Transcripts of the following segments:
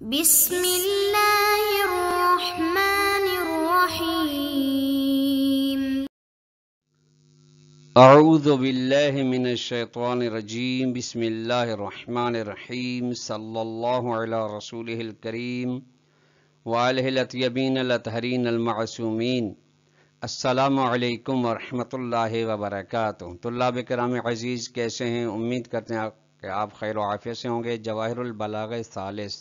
بسم اللہ الرحمن الرحیم۔ اعوذ باللہ من الشیطان الرجیم، بسم اللہ الرحمن الرحیم، صلی اللہ علی رسولہ الکریم وآلہ الاطیبین الاطہرین المعصومین۔ السلام علیکم ورحمۃ اللہ وبرکاتہ۔ طلاب کرام عزیز، کیسے ہیں؟ امید کرتے ہیں کہ آپ خیر و عافیت سے ہوں گے۔ جواہر البلاغہ ثالث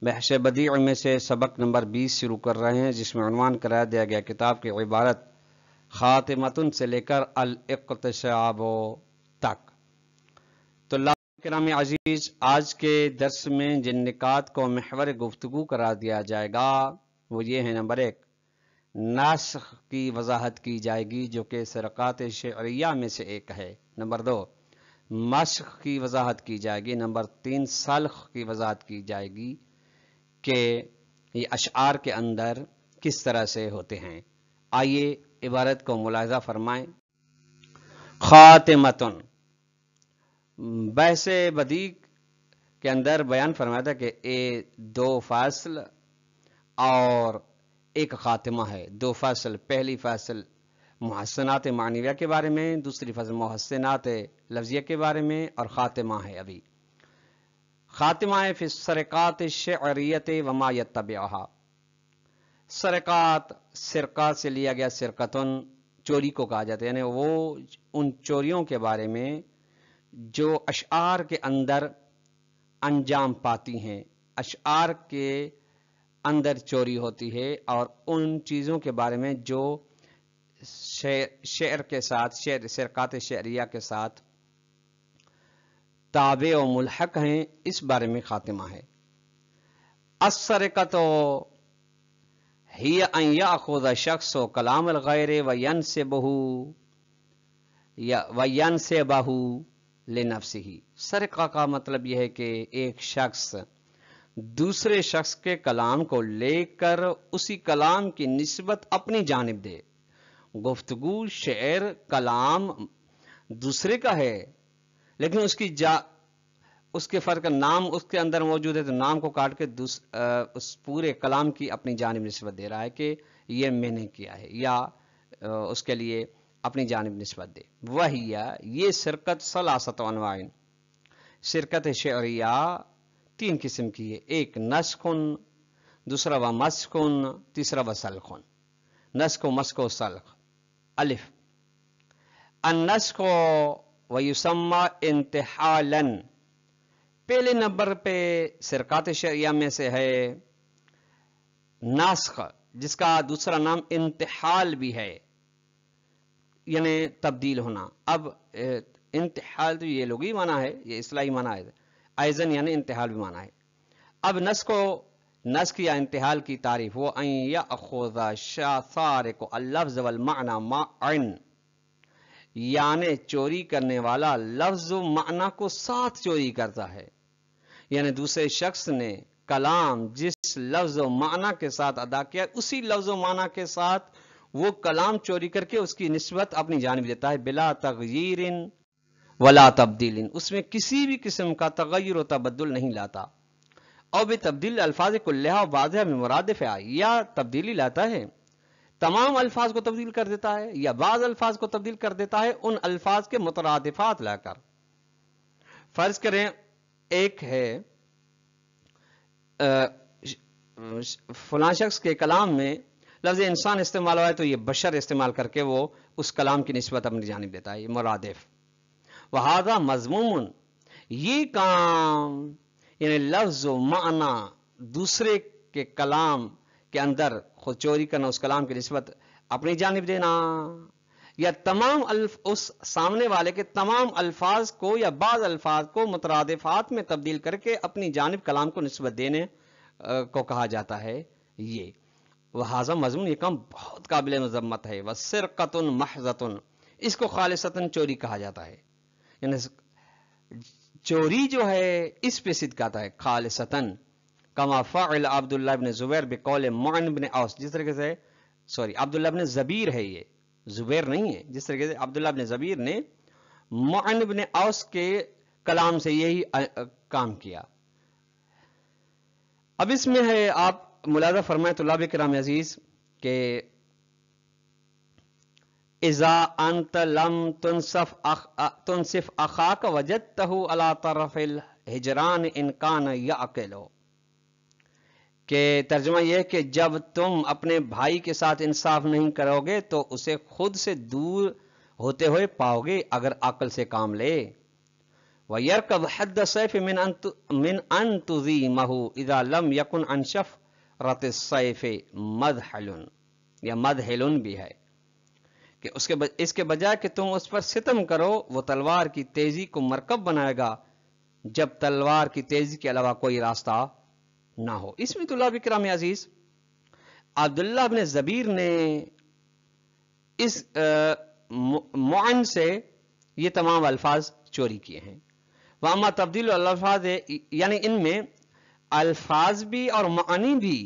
بحث بدیع میں سے سبق نمبر 20 شروع کر رہے ہیں، جس میں عنوان قرار دیا گیا کتاب کی عبارت خاتمتن سے لے کر الاقتصاب تک۔ طلاب کرام عزیز، آج کے درس میں جن نکات کو محور گفتگو قرار دیا جائے گا وہ یہ ہے: نمبر 1، ناسخ کی وضاحت کی جائے گی جو کہ سرقات شعریہ میں سے ایک ہے۔ نمبر 2، مسخ کی وضاحت کی جائے گی۔ نمبر 3، سلخ کی وضاحت کی جائے گی کہ یہ اشعار کے اندر کس طرح سے ہوتے ہیں۔ آئیے عبارت کو ملاحظہ فرمائیں۔ خاتمتن، بحث بدیع کے اندر بیان فرمایا تھا کہ دو فصل اور ایک خاتمہ ہے۔ دو فصل، پہلی فصل محسنات معنویہ کے بارے میں، دوسری فصل محسنات لفظیہ کے بارے میں، اور خاتمہ ہے ابھی خاتمہ ہے فی السرقات الشعریۃ وما یتبعہا۔ سرقات، سرقات سے لیا گیا، سرقتن چوری کو کہا جاتا ہے، یعنی وہ ان چوریوں کے بارے میں جو اشعار کے اندر انجام پاتی ہیں، اشعار کے اندر چوری ہوتی ہے، اور ان چیزوں کے بارے میں جو شعر کے ساتھ، سرقات شعریہ کے ساتھ تابع و ملحق ہیں، اس بارے میں خاتمہ ہے۔ السرقۃ ہی ان یاخذ شخص کلام الغیر وینسبہ لنفسہ۔ سرقہ کا مطلب یہ ہے کہ ایک شخص دوسرے شخص کے کلام کو لے کر اسی کلام کی نسبت اپنی جانب دے۔ گفتگو، شعر، کلام دوسرے کا ہے، لیکن اس کے فرق نام اس کے اندر موجود ہے، تو نام کو کاٹ کے اس پورے کلام کی اپنی جانب نسبت دے رہا ہے کہ یہ میں نے کیا ہے، یا اس کے لیے اپنی جانب نسبت دے۔ وہی یہ سرقت ثلاثۃ انواع، سرقت شعریہ 3 قسم کی ہے: ایک نسخن، دوسرا و مسخن، تیسرا و سلخن۔ نسخ و مسخ و سلخ۔ الف، النسخ ویسمى انتحالا، پہلے نمبر پہ سرقات شعریہ میں سے ہے ناسخ، جس کا دوسرا نام انتحال بھی ہے، یعنی تبدیل ہونا۔ اب انتحال تو یہ لغوی معنی ہے، یہ اصطلاحی معنی ہے، ایزن یعنی انتحال بھی معنی ہے۔ اب نسخ یا انتحال کی تعریف: وہ ان یاخذ سارق اللفظ والمعنی معا، یعنی چوری کرنے والا لفظ و معنی کو ساتھ چوری کرتا ہے، یعنی دوسرے شخص نے کلام جس لفظ و معنی کے ساتھ ادا کیا، اسی لفظ و معنی کے ساتھ وہ کلام چوری کر کے اس کی نسبت اپنی جانب دیتا ہے، بلا تغییر ولا تبدیل، اس میں کسی بھی قسم کا تغیر و تبدل نہیں لاتا۔ اور بتبدیل الفاظ کلہا واضح میں مرادف ہے، یا تبدیلی لاتا ہے، تمام الفاظ کو تبدیل کر دیتا ہے، یا بعض الفاظ کو تبدیل کر دیتا ہے ان الفاظ کے مترادفات لا کر۔ فرض کریں ایک ہے فلاں شخص کے کلام میں لفظ انسان استعمال ہوا ہے، تو یہ بشر استعمال کر کے وہ اس کلام کی نسبت اپنی جانب دیتا ہے، یہ مرادف۔ وہذا مذموم، یہ کام یعنی لفظ و معنی دوسرے کے کلام کے اندر خود چوری کرنا، اس کلام کی نسبت اپنی جانب دینا، یا تمام اس سامنے والے کے تمام الفاظ کو یا بعض الفاظ کو مترادفات میں تبدیل کر کے اپنی جانب کلام کو نسبت دینے کو کہا جاتا ہے۔ یہ وہذا مضمون، یہ کام بہت قابل مذمت ہے۔ وسرقۃ محضۃ، اس کو خالصتاً چوری کہا جاتا ہے، یعنی چوری جو ہے اس پہ صدق آتا ہے خالصتاً۔ کما فعل عبداللہ ابن زبیر بقول معن بن اوس، جس طریقے سے عبداللہ ابن زبیر ہے، یہ زبیر نہیں ہے، جس طریقے سے عبداللہ ابن زبیر نے معن بن اوس کے کلام سے یہی کام کیا۔ اب اس میں ہے آپ ملاحظہ فرمائیں طلاب کرام عزیز کہ اذا انت لم تنصف اخاک وجدتہ علی طرف الحجران ان کان یعقل، کہ ترجمہ یہ کہ جب تم اپنے بھائی کے ساتھ انصاف نہیں کرو گے تو اسے خود سے دور ہوتے ہوئے پاؤ گے اگر عقل سے کام لے۔ وَيَرْكَبْ حَدَّ السَّيْفِ مِنْ أَنْ تُذِيمَهُ إِذَا لَمْ يَكُنْ عَنْ شَفْرَةِ السَّيْفِ مَدْحَلٌ، یا مدحلٌ بھی ہے کہ اس کے بجائے کہ تم اس پر ستم کرو، وہ تلوار کی تیزی کو مرکب بنائے گا جب تلوار کی تیزی کے علاوہ کوئی راستہ نہ ہو۔ اس میں طلاب کرام عزیز عبداللہ بن زبیر نے اس معن سے یہ تمام الفاظ چوری کیے ہیں۔ وَأَمَّا تبدیل الفاظ، یعنی ان میں الفاظ بھی اور معنی بھی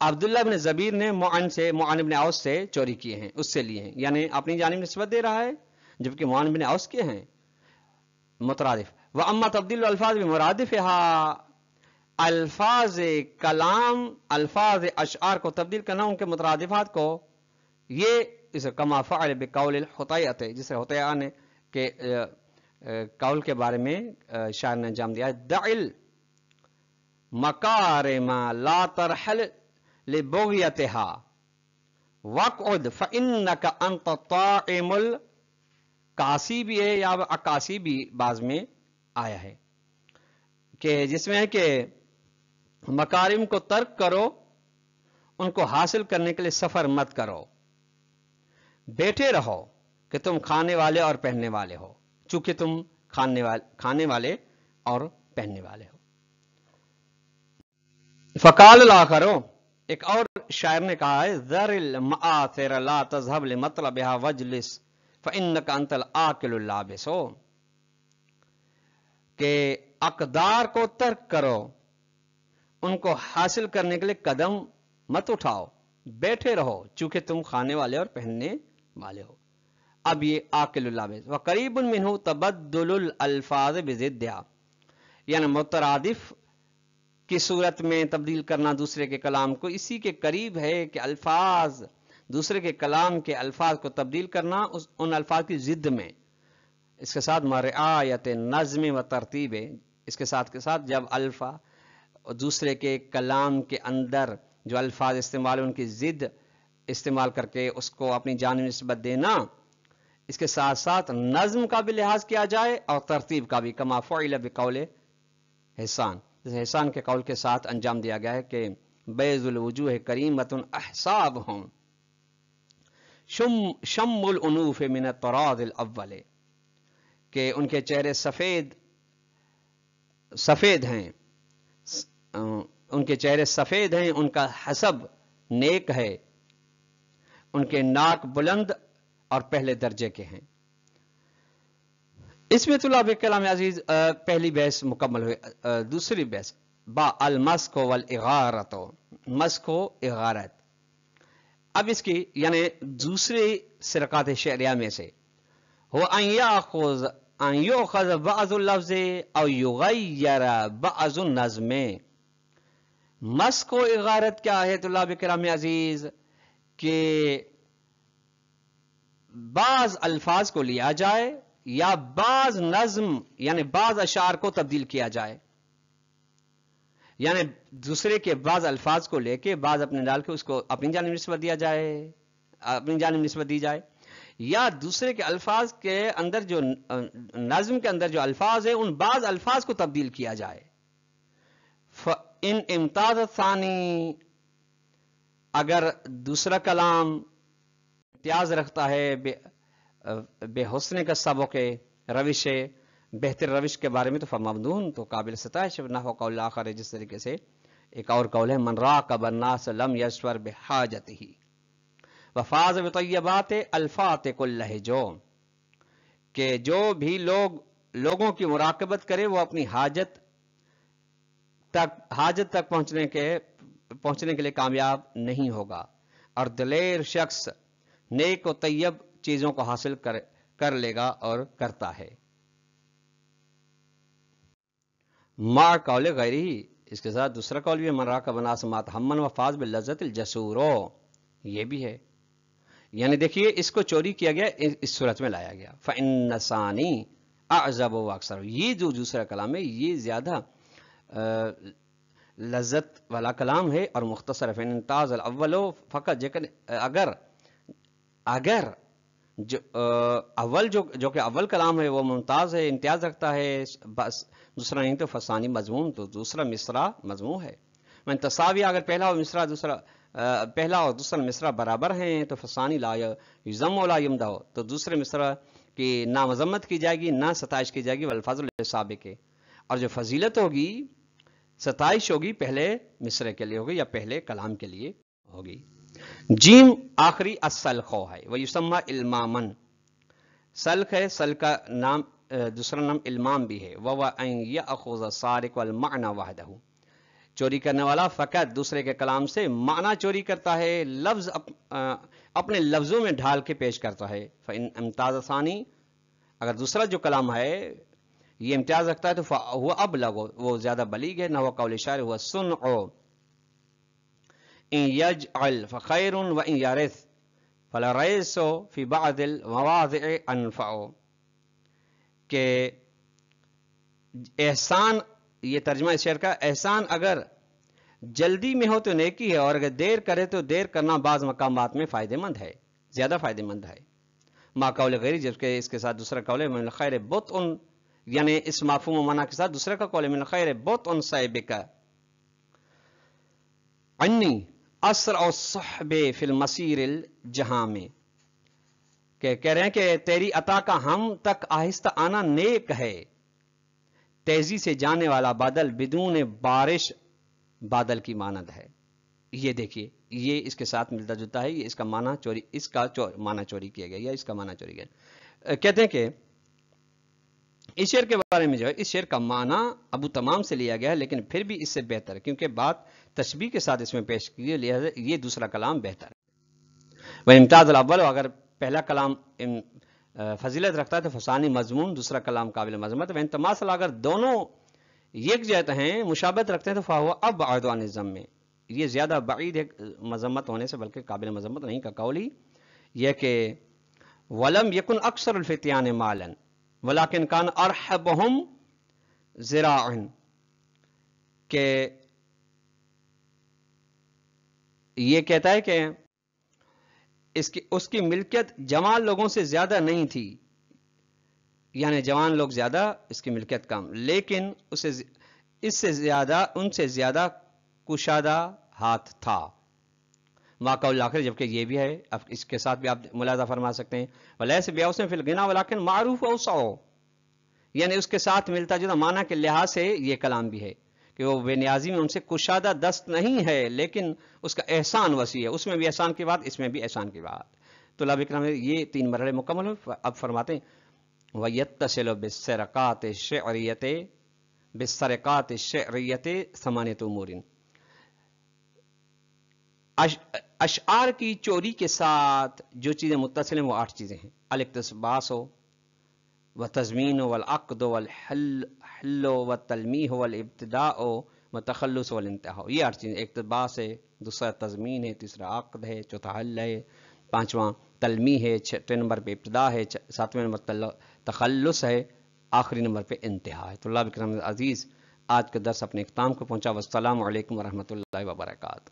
عبداللہ بن زبیر نے معن بن عوص سے چوری کیے ہیں، اس سے لیے ہیں، یعنی اپنی جانب نسبت دے رہا ہے جبکہ معن بن عوص کے ہیں مترادف۔ وَأَمَّا تبدیل الفاظ بمرادفها، الفاظ کلام، الفاظ اشعار کو تبدیل کرنا ان کے مترادفات کو، یہ اسے کما فعل بقول الحطیۃ، جسے حطیہ نے کہ قول کے بارے میں شاعر نے انجام دیا ہے، دعل مکارم لا ترحل لبغیتها وقعد فانک انت طاعم الکاسی بھی ہے یا عکاسی بھی بعض میں آیا ہے کہ جس میں ہے کہ مکارم کو ترک کرو، ان کو حاصل کرنے کے لیے سفر مت کرو، بیٹھے رہو کہ تم کھانے والے اور پہننے والے ہو، چونکہ تم کھانے والے اور پہننے والے ہو۔ فقال الاخر، ایک اور شاعر نے کہا ہے، ذر المآثر لا تذهب لمطلبها واجلس فانك انت العاقل اللابس، کہ اقدار کو ترک کرو، ان کو حاصل کرنے کے لیے قدم مت اٹھاؤ، بیٹھے رہو چونکہ تم کھانے والے اور پہننے والے ہو۔ اب یہ عاقل اللابس، وقریب منہ تبدل الالفاظ بضدها، یعنی مترادف کی صورت میں تبدیل کرنا دوسرے کے کلام کو، اسی کے قریب ہے کہ الفاظ، دوسرے کے کلام کے الفاظ کو تبدیل کرنا ان الفاظ کی ضد میں، اس کے ساتھ رعایت نظم و ترتیب، اس کے ساتھ جب دوسرے کے کلام کے اندر جو الفاظ استعمال ان کی ضد استعمال کر کے اس کو اپنی جانب نسبت دینا، اس کے ساتھ ساتھ نظم کا بھی لحاظ کیا جائے اور ترتیب کا بھی، کما فعل بقول حسان، جیسے حسان کے قول کے ساتھ انجام دیا گیا ہے کہ بیض الوجوہ کریمۃ احسابہم شم الانوف من الطراز الاول، کہ ان کے چہرے سفید ہیں، ان کے چہرے سفید ہیں، ان کا حسب نیک ہے، ان کے ناک بلند اور پہلے درجے کے ہیں۔ اس میں طلاب کلام عزیز پہلی بحث مکمل ہوئی۔ دوسری بحث با المسخ والاغارۃ، مسخ و اغارت، اب اس کی یعنی دوسری سرقات شعریہ میں سے ہو ان یؤخذ بعض اللفظ او یغیر بعض النظم۔ مسخ و اغارت کیا ہے طلاب کرام عزیز؟ کہ بعض الفاظ کو لیا جائے یا بعض نظم یعنی بعض اشعار کو تبدیل کیا جائے، یعنی دوسرے کے بعض الفاظ کو لے کے بعض اپنے ڈال کے اس کو اپنی جانب نسبت دی جائے، یا دوسرے کے الفاظ کے اندر جو نظم کے اندر جو الفاظ ہیں ان بعض الفاظ کو تبدیل کیا جائے۔ ان امتاز ثانی، اگر دوسرا کلام امتیاز رکھتا ہے بے حسن کا سبق روش، بہتر روش کے بارے میں، تو فممدون، تو قابل ستائش، نحو قول آخر ہے، جس طریقے سے ایک اور قول ہے من راقب الناس لم یشور بحاجتہ وفاز بطیبات الفات کلہ، کہ جو بھی لوگوں کی مراقبت کرے وہ اپنی حاجت تک پہنچنے کے لیے کامیاب نہیں ہوگا، اور دلیر شخص نیک و طیب چیزوں کو حاصل کر لے گا اور کرتا ہے۔ ما قول غیری، اس کے ساتھ دوسرا قول بھی ہے من راکب ناسمات ہمن و فاز باللذت الجسورو، یہ بھی ہے. یعنی دیکھیے اس کو چوری کیا گیا، اس صورت میں لایا گیا. فَإِنَّ ثَانِي اعذب و اکثر، یہ جو دوسرا کلام ہے یہ زیادہ لذت والا کلام ہے اور مختصر ہے. فَإِنْ امتاز الاول فقط، اگر جو اول جو کہ اول کلام ہے وہ ممتاز ہے، امتیاز رکھتا ہے، بس دوسرا نہیں تو فسانی مضمون، تو دوسرا مصرع مضمون ہے. میں تساوی، اگر پہلا اور دوسرا مصرع برابر ہیں تو فسانی لا یضم ولا یمدح، تو دوسرے مصرع کی نہ مذمت کی جائے گی نہ ستائش کی جائے گی. والفضل للسابق، اور جو فضیلت ہوگی، ستائش ہوگی، پہلے مصرع کے لیے ہوگی یا پہلے کلام کے لیے ہوگی. جیم آخری السلخ ہے، ویسمى المامن، سلخ ہے، سلخ کا نام دوسرا نام المام بھی ہے. وهو ان ياخذ السارق والمعنى وحده، چوری کرنے والا فقط دوسرے کے کلام سے معنی چوری کرتا ہے، لفظ اپنے لفظوں میں ڈھال کے پیش کرتا ہے. فإن امتاز ثانی، اگر دوسرا جو کلام ہے یہ امتیاز رکھتا ہے تو وہ ابلغ، وہ زیادہ بلیغ ہے. نہ وہ قول شاعر ہوا صنع ان یجعل فخیر وان یرث فلا ریس فی بعض المواضع انفع، کہ احسان، یہ ترجمہ اس شعر کا، احسان اگر جلدی میں ہو تو نیکی ہے، اور اگر دیر کرے تو دیر کرنا بعض مقامات میں فائدہ مند ہے، زیادہ فائدہ مند ہے. ما قول غیری، جبکہ اس کے ساتھ دوسرا قول ہے من الخیر بطء، یعنی اس مفہوم و معنی کے ساتھ دوسرا کا قول ہے من الخیر بطء صیبک عنی اسرع الصحب فی المسیر الجہاں میں، کہ کہہ رہے ہیں کہ تیری عطا کا ہم تک آہستہ آنا نیک ہے، تیزی سے جانے والا بادل بدون بارش بادل کی مانند ہے. یہ دیکھیے یہ اس کے ساتھ ملتا جلتا ہے، یہ اس کا معنی چوری، اس کا معنی چوری کیا گیا یا اس کا معنی چوری کیا. کہتے ہیں کہ اس شعر کے بارے میں جو ہے، اس شعر کا معنی ابو تمام سے لیا گیا ہے، لیکن پھر بھی اس سے بہتر ہے کیونکہ بات تشبیہ کے ساتھ اس میں پیش کی، لہذا یہ دوسرا کلام بہتر ہے. وہ امتاز الاول، اگر پہلا کلام فضیلت رکھتا ہے تو فسانی مضمون، دوسرا کلام قابل مذمت. وہ تماثل، اگر دونوں یک جہت ہیں، مشابہت رکھتے ہیں تو فہو ابعد عن الذم، یہ زیادہ بعید ہے مذمت ہونے سے، بلکہ قابل مذمت نہیں. کا قولی یہ کہ ولم یکن اکثر الفتیان مالا ولکن کان ارحبهم ذراعا، کہ یہ کہتا ہے کہ اس کی ملکیت جوان لوگوں سے زیادہ نہیں تھی، یعنی جوان لوگ زیادہ، اس کی ملکیت کم، لیکن ان سے زیادہ کشادہ ہاتھ تھا. قول آخر، جبکہ یہ بھی ہے، اب اس کے ساتھ بھی آپ ملاحظہ فرما سکتے ہیں ولیس بیوسن فی الغنا ولکن معروف اوسع، یعنی اس کے ساتھ ملتا جلتا معنی کے لحاظ سے یہ کلام بھی ہے کہ وہ بے نیازی میں ان سے کشادہ دست نہیں ہے، لیکن اس کا احسان وسیع ہے، اس میں بھی احسان کی بات، اس میں بھی احسان کی بات. تو طلاب اکرام، یہ 3 مرحلے مکمل ہوئے. اب فرماتے ہیں وَيَتَّصِلُ بِالسَّرَقَاتِ الشِّعْرِيَّةِ ثَمَانِيَةُ أُمُورٍ، اشعار کی چوری کے ساتھ جو چیزیں متصل ہیں وہ 8 چیزیں ہیں. الاقتباس والتضمین والعقد والحل والتلمیح والابتداء والتخلص والانتہاء، یہ 8 چیزیں. اقتباس ہے، دوسرا تضمین ہے، تیسرا عقد ہے، چوتھا حل ہے، پانچواں تلمیح ہے، 6 نمبر پہ ابتداء ہے، 7ویں نمبر تخلص ہے، آخری نمبر پہ انتہا ہے. تو اللہ اکرم عزیز، آج کا درس اپنے اختتام کو پہنچا. والسلام علیکم ورحمۃ اللہ وبرکاتہ.